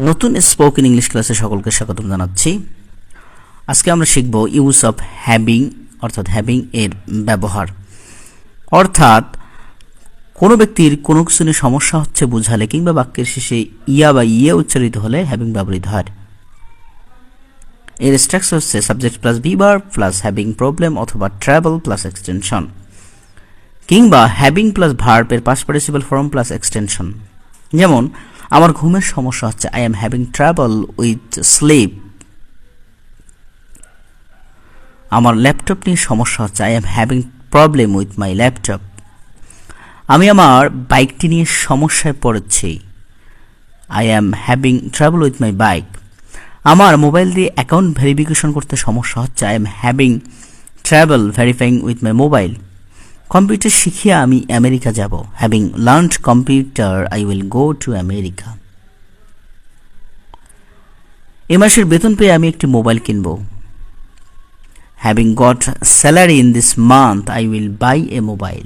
নতুন spoken English ক্লাসে সকলকে স্বাগতম জানাচ্ছি। আজকে আমরা শিখব ইউজ অফ হ্যাভিং অর্থাৎ হ্যাভিং এর ব্যবহার। অর্থাৎ কোনো ব্যক্তির কোনো কিছু নিয়ে সমস্যা হচ্ছে বোঝালে কিংবা বাক্যের শেষে ইয়া বা ইয়ে উচ্চারিত হলে হ্যাভিং ব্যবহৃত হয়। এর স্ট্রাকচার হচ্ছে subject plus be verb plus having problem অথবা ট্রাভেল প্লাস এক্সটেনশন, কিংবা হ্যাভিং প্লাস ভার্ব এর past participle form plus extension. যেমন আমার ঘুমের সমস্যা হচ্ছে, I am having trouble with sleep. আমার ল্যাপটপ নিয়ে সমস্যা হচ্ছে, I am having problem with my laptop. আমি আমার বাইকটি নিয়ে সমস্যায় পড়েছি, I am having trouble with my bike. আমার মোবাইল দিয়ে অ্যাকাউন্ট ভেরিফিকেশন করতে সমস্যা হচ্ছে, I am having trouble verifying with my mobile. Computer শিখিয়ে আমি আমেরিকা যাব, having learned computer I will go to America. এ মাসের বেতন পেয়ে আমি একটি মোবাইল কিনব, having got salary in this month I will buy a mobile.